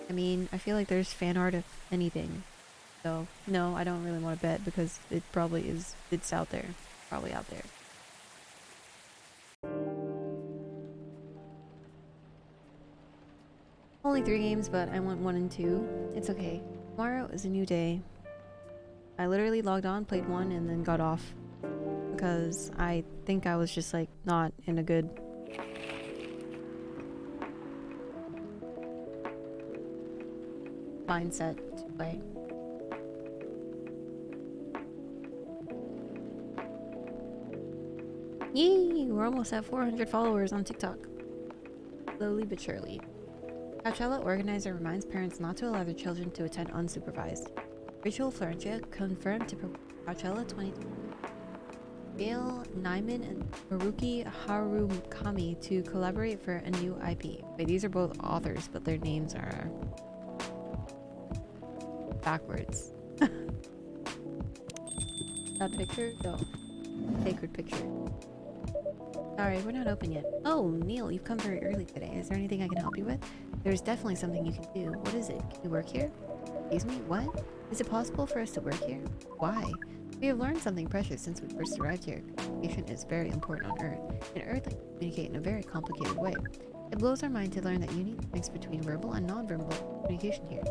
I mean, I feel like there's fan art of anything. So, no, I don't really want to bet because it probably is, it's out there. Probably out there. Only 3 games, but I want 1 and 2. It's okay. Tomorrow is a new day. I literally logged on, played 1, and then got off. Because I think I was just like not in a good mindset to play. Yay! We're almost at 400 followers on TikTok. Slowly but surely. Coachella organizer reminds parents not to allow their children to attend unsupervised. Rachel Florentia confirmed to Coachella 2020. Gail Nyman and Haruki Harukami to collaborate for a new IP. Wait, these are both authors, but their names are backwards. That picture? No. Sacred picture. Sorry, we're not open yet. Oh, Neil, you've come very early today. Is there anything I can help you with? There's definitely something you can do. What is it? Can you work here? Excuse me? What? Is it possible for us to work here? Why? We have learned something precious since we first arrived here. Communication is very important on Earth, and Earthlings communicate in a very complicated way. It blows our mind to learn that you need to mix between verbal and non-verbal communication here.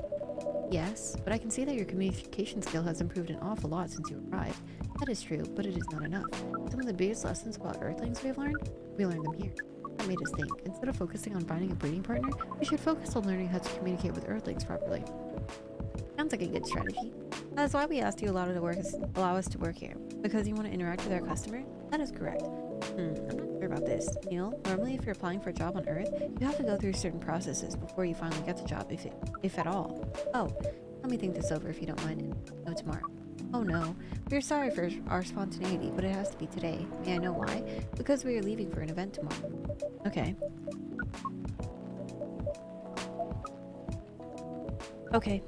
Yes, but I can see that your communication skill has improved an awful lot since you arrived. That is true, but it is not enough. Some of the biggest lessons about Earthlings we have learned, we learned them here. That made us think, instead of focusing on finding a breeding partner, we should focus on learning how to communicate with Earthlings properly. Sounds like a good strategy. That's why we asked you allow us to work here. Because you want to interact with our customer? That is correct. I'm not sure about this. Neil, normally if you're applying for a job on Earth, you have to go through certain processes before you finally get the job, if at all. Oh, let me think this over if you don't mind. No, tomorrow. Oh no, we're sorry for our spontaneity, but it has to be today. May I know why? Because we are leaving for an event tomorrow. Okay. Okay.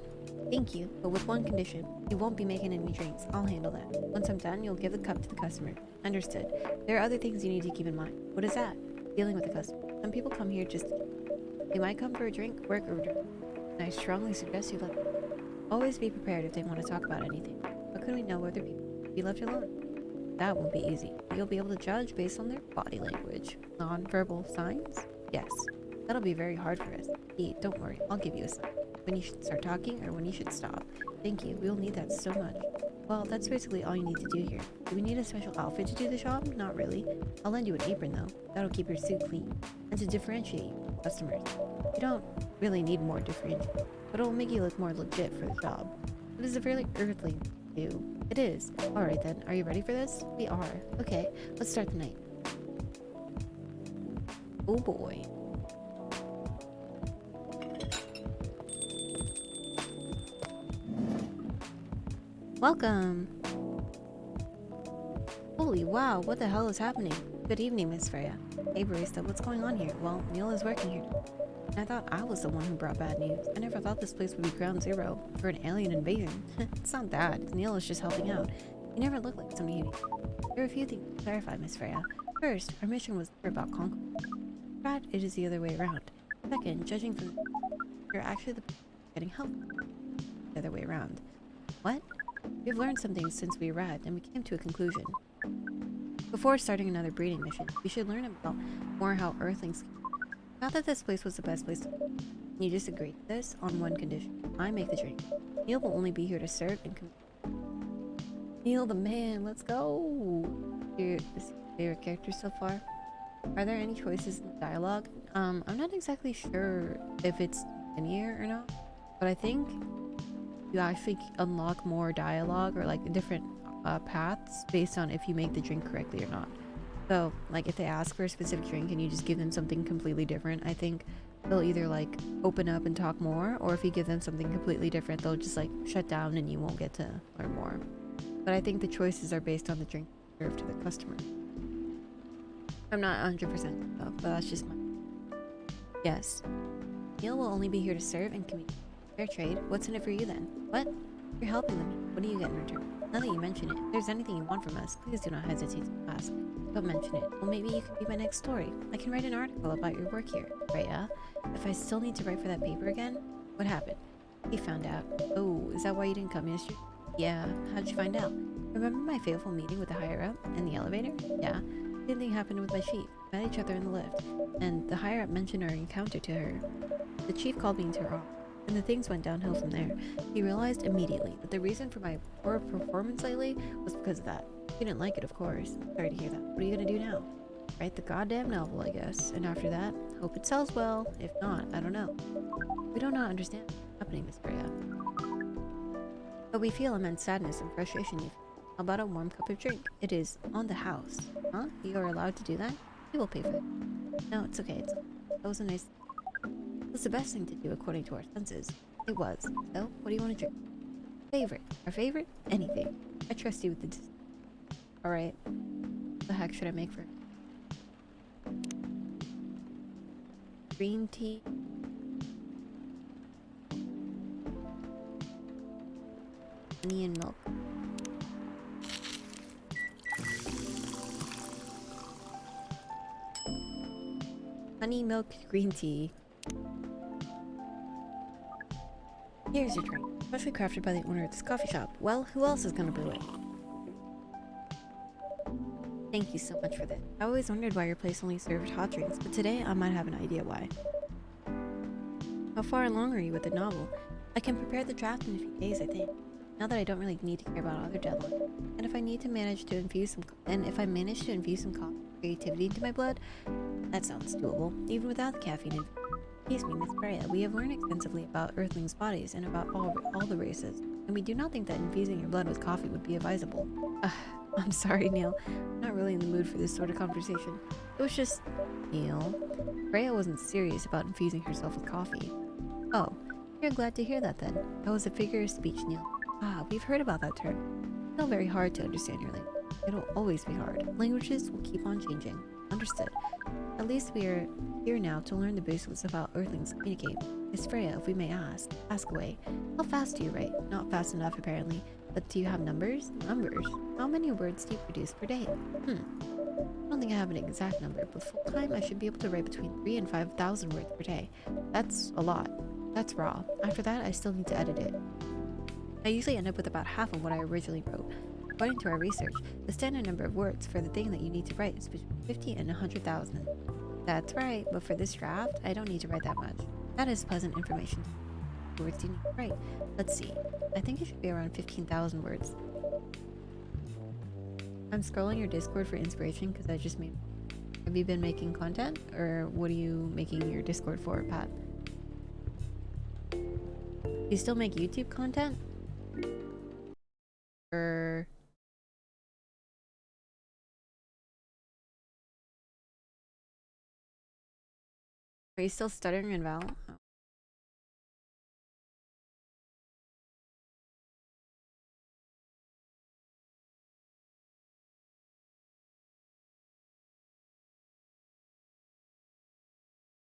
Thank you, but with one condition. You won't be making any drinks. I'll handle that. Once I'm done, you'll give the cup to the customer. Understood. There are other things you need to keep in mind. What is that? Dealing with the customer. Some people come here just to drink. They might come for a drink, work, or return. And I strongly suggest you let them. Always be prepared if they want to talk about anything. How can we know whether people will be left alone? That won't be easy. You'll be able to judge based on their body language. Non-verbal signs? Yes. That'll be very hard for us. Hey, don't worry. I'll give you a sign. When you should start talking or when you should stop. Thank you. We'll need that so much. Well, that's basically all you need to do here. Do we need a special outfit to do the job? Not really. I'll lend you an apron though. That'll keep your suit clean. And to differentiate you from customers. You don't really need more differentiation. but it will make you look more legit for the job. It is a fairly earthly do. It is. Alright then, are you ready for this? We are. Okay, let's start the night. Oh boy. Welcome! Holy wow, what the hell is happening? Good evening, Miss Freya. Hey barista, what's going on here? Well, Neil is working here. And I thought I was the one who brought bad news. I never thought this place would be ground zero for an alien invasion. It's not that. Neil is just helping out. He never looked like somebody who... There are a few things to clarify, Miss Freya. First, our mission was never about conquest. But it is the other way around. Second, judging from... You're actually the person getting help. The other way around. What? We've learned something since we arrived, and we came to a conclusion. Before starting another breeding mission, we should learn about more how Earthlings... Not that this place was the best place to... You just agreed to this on one condition. I make the drink. Neil will only be here to serve and... Neil the man, let's go! Your favorite character so far? Are there any choices in the dialogue? I'm not exactly sure if it's linear or not, but I think you actually unlock more dialogue or like different paths based on if you make the drink correctly or not. So like if they ask for a specific drink and you just give them something completely different, I think they'll either like open up and talk more, or if you give them something completely different, they'll just like shut down and you won't get to learn more. But I think the choices are based on the drink served to the customer. I'm not 100% though, but that's just my... Yes. Neil will only be here to serve and communicate. Fair trade. What's in it for you then? What? You're helping them. What do you get in return? Now that you mention it, if there's anything you want from us, please do not hesitate to ask. Don't mention it. Well, maybe you can be my next story. I can write an article about your work here. Right, yeah? If I still need to write for that paper again? What happened? He found out. Oh, is that why you didn't come yesterday? Yeah. How'd you find out? Remember my fateful meeting with the higher-up in the elevator? Yeah. Same thing happened with my chief. We met each other in the lift, and the higher-up mentioned our encounter to her. The chief called me into her office, and the things went downhill from there. He realized immediately that the reason for my poor performance lately was because of that. He didn't like it, of course. Sorry to hear that. What are you gonna do now? Write the goddamn novel, I guess. And after that, hope it sells well. If not, I don't know. We do not understand what's happening, Miss Freya. But we feel immense sadness and frustration. How about a warm cup of drink? It is on the house. Huh? You are allowed to do that? We will pay for it. No, it's okay. That was a nice... It was the best thing to do according to our senses. It was. So, what do you want to drink? Favorite. Our favorite? Anything. I trust you with the... Alright. What the heck should I make for... Green tea? Honey and milk. Honey milk green tea. Here's your drink, specially crafted by the owner of this coffee shop. Well, who else is gonna brew it? Thank you so much for this. I always wondered why your place only served hot drinks, but today I might have an idea why. How far along are you with the novel? I can prepare the draft in a few days, I think. Now that I don't really need to care about other deadlines. And if I manage to infuse some creativity into my blood, that sounds doable, even without the caffeine. Excuse me, Miss Freya, we have learned extensively about Earthlings' bodies and about all the races, and we do not think that infusing your blood with coffee would be advisable. I'm sorry, Neil. I'm not really in the mood for this sort of conversation. It was just... Neil? Freya wasn't serious about infusing herself with coffee. Oh, you're glad to hear that then. That was a figure of speech, Neil. Ah, we've heard about that term. It's still very hard to understand your language. It'll always be hard. Languages will keep on changing. Understood. At least we are here now to learn the basics of how Earthlings communicate. Miss Freya, if we may ask away. How fast do you write? Not fast enough, apparently. But do you have numbers? Numbers? How many words do you produce per day? I don't think I have an exact number, but full-time I should be able to write between 3,000 and 5,000 words per day. That's a lot. That's raw. After that, I still need to edit it. I usually end up with about half of what I originally wrote. According to our research, the standard number of words for the thing that you need to write is between 50 and 100,000. That's right, but for this draft, I don't need to write that much. That is pleasant information. What words do you need to write? Let's see. I think it should be around 15,000 words. I'm scrolling your Discord for inspiration because I just made... Have you been making content? Or what are you making your Discord for, Pat? you still make YouTube content? Or are you still stuttering in Val? Oh.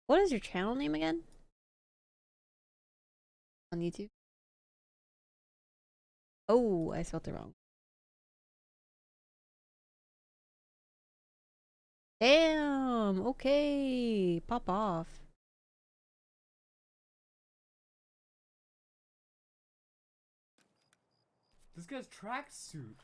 What is your channel name again? On YouTube? Oh, I spelled it wrong. Damn, okay. Pop off. This guy's tracksuit.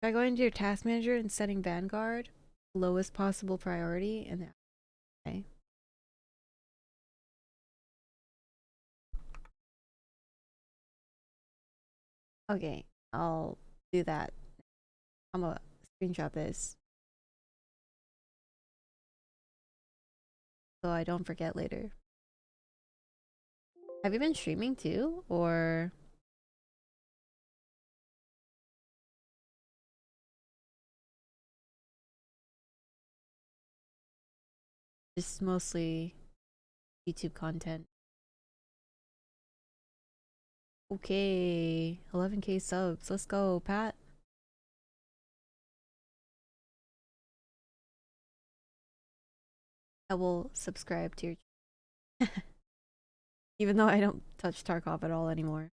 Try going to your task manager and setting Vanguard lowest possible priority and then okay. Okay, I'll do that. I'm gonna screenshot this so I don't forget later. Have you been streaming too, or just mostly YouTube content? Okay, 11K subs. Let's go, Pat. I will subscribe to your even though I don't touch Tarkov at all anymore.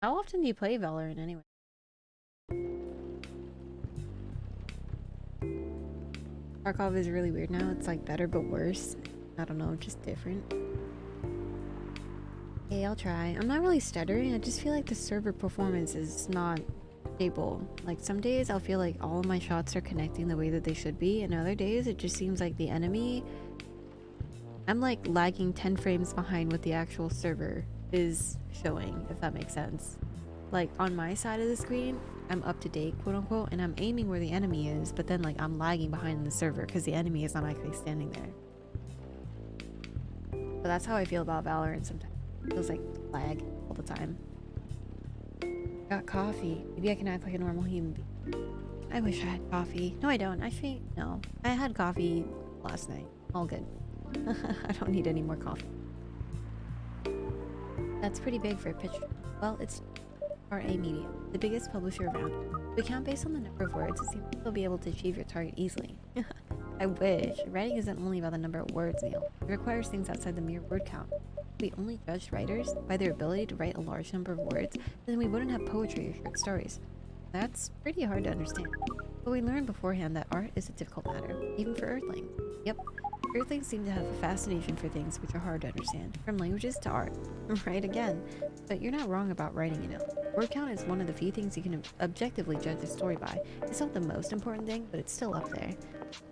How often do you play Valorant anyway? Tarkov is really weird now. It's like better but worse. I don't know, just different. Okay, I'll try. I'm not really stuttering. I just feel like the server performance is not stable. Like some days I'll feel like all of my shots are connecting the way that they should be, and other days it just seems like the enemy, I'm like lagging 10 frames behind what the actual server is showing, if that makes sense. Like on my side of the screen, I'm up to date, quote unquote, and I'm aiming where the enemy is, but then like I'm lagging behind the server because the enemy is not actually standing there. But that's how I feel about Valorant sometimes. It feels like lag all the time. Got coffee. Maybe I can act like a normal human being. I wish I had coffee. No, I don't. Actually, no. I had coffee last night. All good. I don't need any more coffee. That's pretty big for a picture. Well, it's RA Media, the biggest publisher around. If we count based on the number of words, it seems like you'll be able to achieve your target easily. I wish. Writing isn't only about the number of words, Neil. It requires things outside the mere word count. If we only judged writers by their ability to write a large number of words, then we wouldn't have poetry or short stories. That's pretty hard to understand. But we learned beforehand that art is a difficult matter, even for Earthlings. Yep, Earthlings seem to have a fascination for things which are hard to understand, from languages to art. Right again. But you're not wrong about writing it out. Word count is one of the few things you can objectively judge a story by. It's not the most important thing, but it's still up there.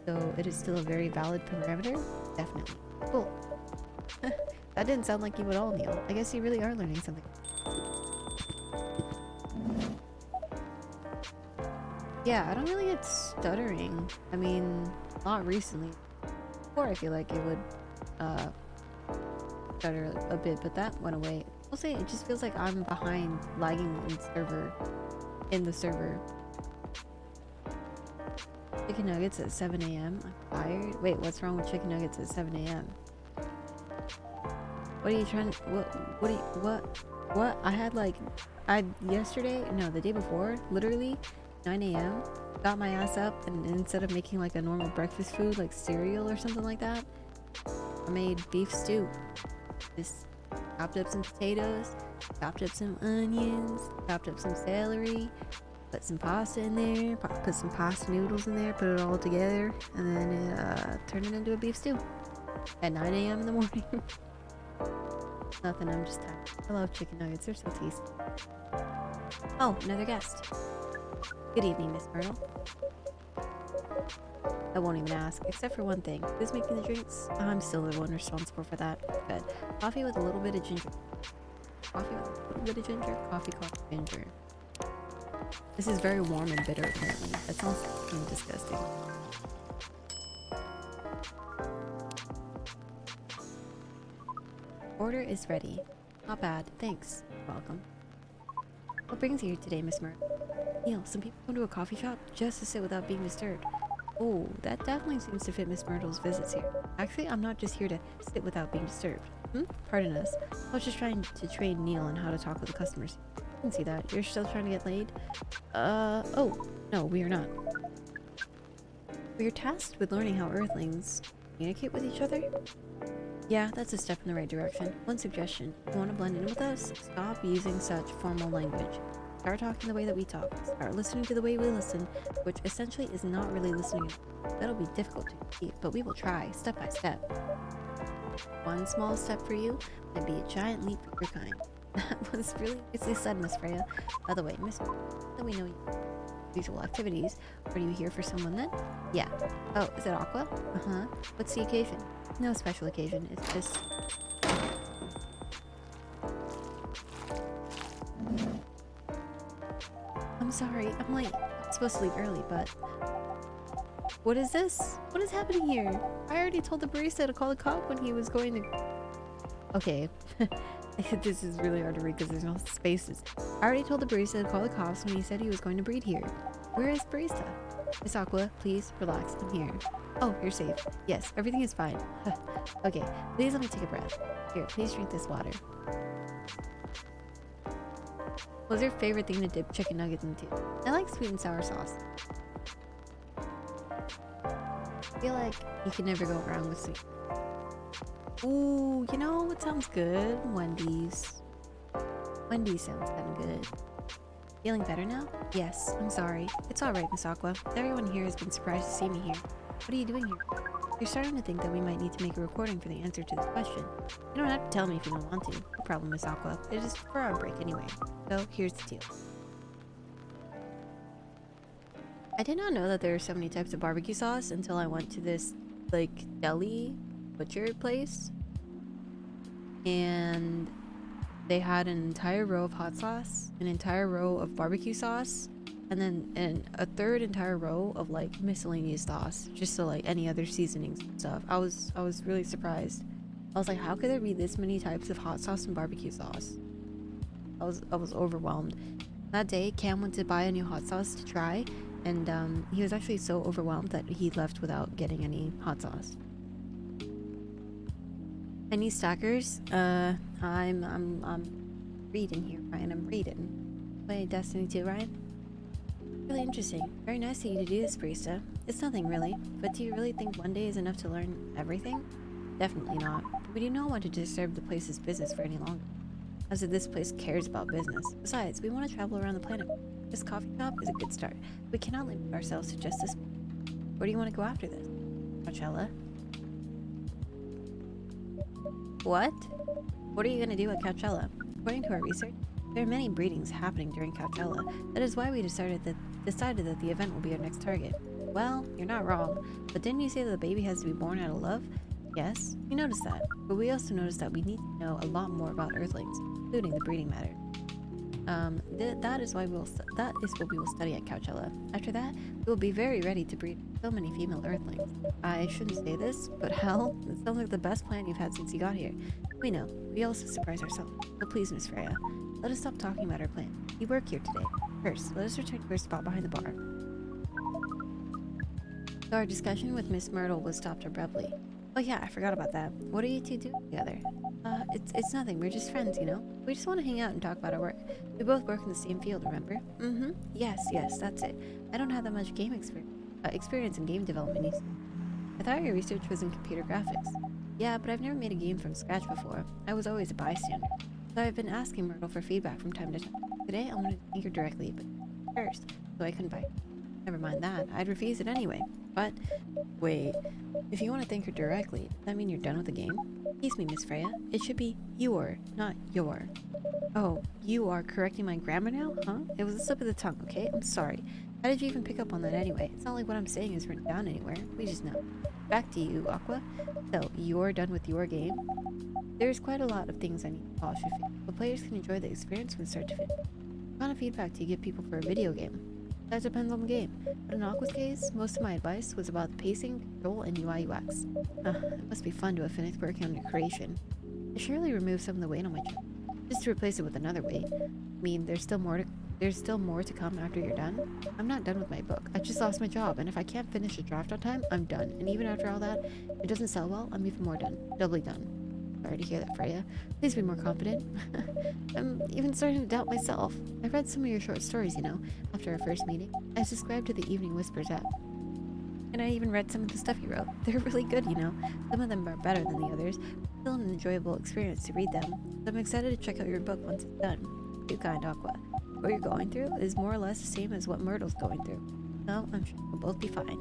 So it is still a very valid parameter? Definitely. Cool. That didn't sound like you at all, Neil. I guess you really are learning something. Yeah, I don't really get stuttering. I mean, not recently. Before I feel like it would stutter a bit, but that went away. I'll say it just feels like I'm behind, lagging in the server. Chicken nuggets at 7 a.m. I'm tired. Wait, what's wrong with chicken nuggets at 7 a.m.? What are you trying to, what? I had like, the day before, literally 9 a.m. got my ass up, and instead of making like a normal breakfast food like cereal or something like that, I made beef stew. Just chopped up some potatoes, chopped up some onions, chopped up some celery, put some pasta in there, put some pasta noodles in there, put it all together, and then it turned it into a beef stew at 9 a.m. in the morning. Nothing, I'm just tired. I love chicken nuggets, they're so tasty. Oh, another guest. Good evening, Miss Myrtle. I won't even ask, except for one thing. Who's making the drinks? I'm still the one responsible for that. Good. Coffee with a little bit of ginger. Coffee with a little bit of ginger? Coffee, ginger. This is very warm and bitter, apparently. That sounds kind of disgusting. Order is ready. Not bad. Thanks. You're welcome. What brings you here today, Miss Myrtle? Neil, some people go to a coffee shop just to sit without being disturbed. Oh, that definitely seems to fit Miss Myrtle's visits here. Actually, I'm not just here to sit without being disturbed. Pardon us. I was just trying to train Neil on how to talk with the customers. I can see that. You're still trying to get laid? Oh, no, we are not. We are tasked with learning how Earthlings communicate with each other? Yeah, that's a step in the right direction. One suggestion. If you want to blend in with us, stop using such formal language. Start talking the way that we talk. Start listening to the way we listen, which essentially is not really listening. That'll be difficult to achieve, but we will try, step by step. One small step for you might be a giant leap for your kind. That was really nicely said, Miss Freya. By the way, Miss, that we know usual activities. Are you here for someone then? Yeah. Oh, is it Aqua? Uh-huh. What's the occasion? No special occasion. It's just... I'm sorry. I'm late. I'm supposed to leave early, but... What is this? What is happening here? I already told the barista to call the cop when he was going to... Okay. This is really hard to read because there's no spaces. I already told the barista to call the cops when he said he was going to breed here. Where is barista? Miss Aqua, please relax. I'm here. Oh, you're safe. Yes, everything is fine. Okay, please let me take a breath. Here, please drink this water. What's your favorite thing to dip chicken nuggets into? I like sweet and sour sauce. I feel like you can never go wrong with sweet. Ooh, you know what sounds good? Wendy's. Wendy's sounds kind of good. Feeling better now? Yes, I'm sorry. It's alright, Miss Aqua. Everyone here has been surprised to see me here. What are you doing here? You're starting to think that we might need to make a recording for the answer to this question. You don't have to tell me if you don't want to. No problem, Miss Aqua. It is for our break anyway. So, here's the deal. I did not know that there are so many types of barbecue sauce until I went to this, like, deli butcher place. And they had an entire row of hot sauce, an entire row of barbecue sauce, and then a third entire row of like miscellaneous sauce, just so like any other seasonings and stuff. I was really surprised. I was like, how could there be this many types of hot sauce and barbecue sauce? I was overwhelmed. That day, Cam went to buy a new hot sauce to try, and he was actually so overwhelmed that he left without getting any hot sauce. Any stackers? I'm reading here, Ryan. I'm reading. Play Destiny 2, Ryan? Really interesting. Very nice of you to do this, barista. It's nothing really, but do you really think one day is enough to learn everything? Definitely not. We do not want to disturb the place's business for any longer. As if this place cares about business. Besides, we want to travel around the planet. This coffee shop is a good start. We cannot limit ourselves to just this. Where do you want to go after this? Coachella? What? What are you going to do at Coachella? According to our research, there are many breedings happening during Coachella. That is why we decided that the event will be our next target. Well, you're not wrong, but didn't you say that the baby has to be born out of love? Yes, we noticed that, but we also noticed that we need to know a lot more about Earthlings, including the breeding matter. That is what we will study at Coachella. After that, we will be very ready to breed so many female Earthlings. I shouldn't say this, but hell, it sounds like the best plan you've had since you got here. We know. We also surprise ourselves. But please, Miss Freya, let us stop talking about our plan. You work here today. First, let us return to our spot behind the bar. So our discussion with Miss Myrtle was stopped abruptly. Oh yeah, I forgot about that. What are you two doing together? It's nothing. We're just friends, you know? We just want to hang out and talk about our work. We both work in the same field, remember? Mm-hmm. Yes, that's it. I don't have that much game experience in game development. You see. I thought your research was in computer graphics. Yeah, but I've never made a game from scratch before. I was always a bystander. So I've been asking Myrtle for feedback from time to time. Today, I'm going to thank her directly, but first, so I couldn't buy. Never mind that. I'd refuse it anyway. But, wait. If you want to thank her directly, does that mean you're done with the game? Excuse me, Miss Freya. It should be your, not your. Oh, you are correcting my grammar now? Huh? It was a slip of the tongue, okay? I'm sorry. How did you even pick up on that anyway? It's not like what I'm saying is written down anywhere. We just know. Back to you, Aqua. So, you're done with your game? There's quite a lot of things I need to polish and fix, but players can enjoy the experience from start to finish. What kind of feedback do you give people for a video game? That depends on the game. But in Aqua's case, most of my advice was about the pacing, control, and UI UX. It must be fun to have finished working on your creation. I surely removed some of the weight on my job, just to replace it with another weight. I mean, there's still more to come after you're done. I'm not done with my book. I just lost my job, and if I can't finish a draft on time, I'm done. And even after all that, if it doesn't sell well, I'm even more done. Doubly done. Sorry to hear that, Freya. Please be more confident. I'm even starting to doubt myself. I read some of your short stories, after our first meeting. I subscribed to the Evening Whispers app. And I even read some of the stuff you wrote. They're really good, Some of them are better than the others, but still an enjoyable experience to read them. So I'm excited to check out your book once it's done. Too kind, Aqua. What you're going through is more or less the same as what Myrtle's going through. So I'm sure we'll both be fine.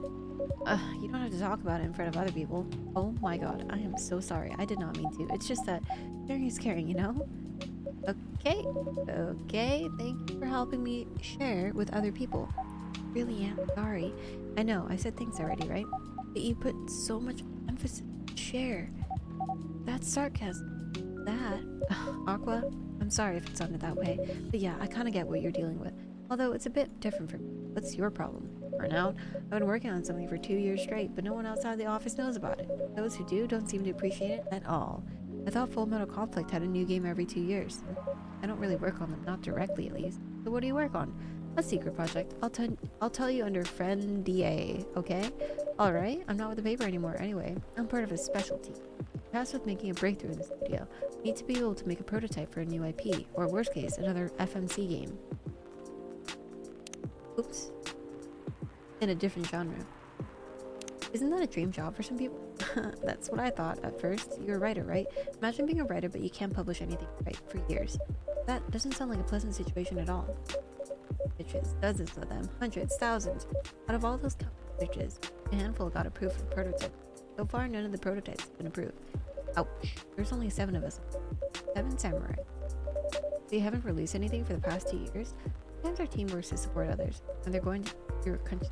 You don't have to talk about it in front of other people. Oh my god, I am so sorry. I did not mean to. It's just that sharing is caring, Okay. Okay, thank you for helping me share with other people. Really am sorry. I know, I said things already, right? But you put so much emphasis on share. That's sarcasm. That. Aqua, I'm sorry if it sounded that way. But yeah, I kind of get what you're dealing with. Although it's a bit different for me. What's your problem? Burnout? I've been working on something for 2 years straight, but no one outside the office knows about it. Those who do don't seem to appreciate it at all. I thought Full Metal Conflict had a new game every 2 years. I don't really work on them, not directly at least. So what do you work on? A secret project. I'll tell you under friend DA, okay? Alright, I'm not with the paper anymore anyway. I'm part of a special team. Tasked with making a breakthrough in the studio. We need to be able to make a prototype for a new IP, or worst case, another FMC game. Oops. In a different genre. Isn't that a dream job for some people? That's what I thought at first. You're a writer, right? Imagine being a writer but you can't publish anything right for years. That doesn't sound like a pleasant situation at all. Bitches, dozens of them, hundreds, thousands. Out of all those bitches, a handful got approved for prototypes. So far, none of the prototypes have been approved. Ouch. There's only 7 of us. 7 samurai. They haven't released anything for the past 2 years. Sometimes our team works to support others, and they're going to your country.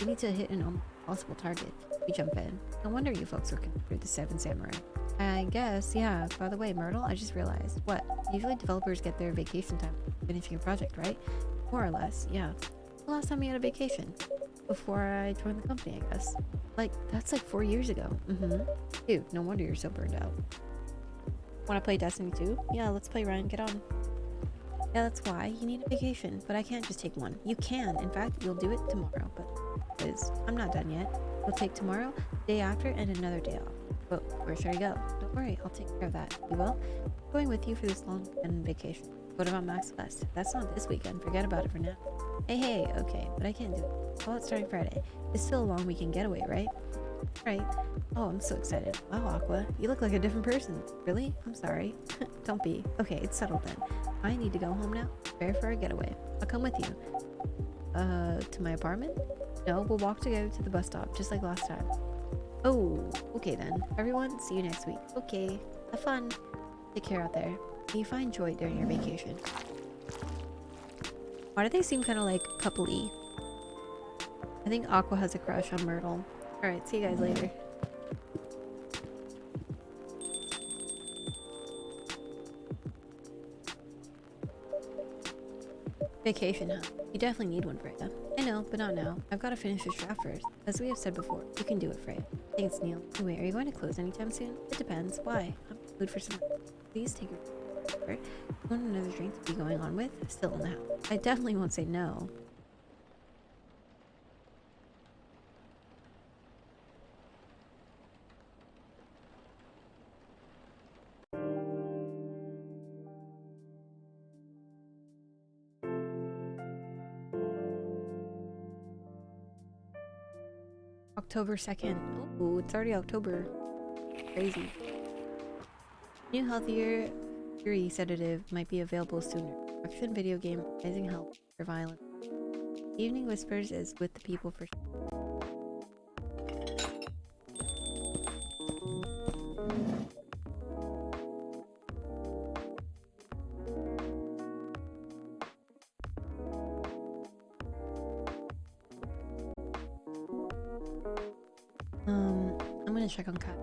We need to hit an impossible target. We jump in. No wonder you folks working through the 7 samurai. I guess, yeah. By the way, Myrtle, I just realized. What? Usually developers get their vacation time finishing a project, right? More or less, yeah. The last time we had a vacation. Before I joined the company, I guess. That's like 4 years ago. Dude, no wonder you're so burned out. Wanna play Destiny 2? Yeah, let's play, Ryan. Get on. Yeah, that's why you need a vacation, but I can't just take one. You can. In fact, you'll do it tomorrow, but I'm not done yet. We'll take tomorrow, day after, and another day off. But where should I go? Don't worry, I'll take care of that. You will? I'm going with you for this long weekend vacation. What about Max West? That's not this weekend. Forget about it for now. Hey, okay, but I can't do it. Well, it's starting Friday. It's still a long weekend getaway, right? Right. Oh, I'm so excited. Wow, Aqua, you look like a different person. Really? I'm sorry. Don't be. Okay, it's settled then. I need to go home now. Prepare for a getaway. I'll come with you. To my apartment? No, we'll walk together to the bus stop, just like last time. Oh, okay then. Everyone, see you next week. Okay, have fun. Take care out there. May you find joy during your vacation. Why do they seem kind of like couple-y? I think Aqua has a crush on Myrtle. Alright, see you guys later. Vacation, huh? You definitely need one, Freya. I know, but not now. I've got to finish this draft first. As we have said before, you can do it, Freya. Thanks, Neil. Anyway, are you going to close anytime soon? It depends. Why? I'm in the mood for some... Please take your... You want another drink to be going on with? Still in the house. I definitely won't say no. October 2nd. Oh, it's already October. Crazy. New healthier theory sedative might be available sooner. Action video game rising help for violence. Evening Whispers is with the people for I'm gonna check on Kat.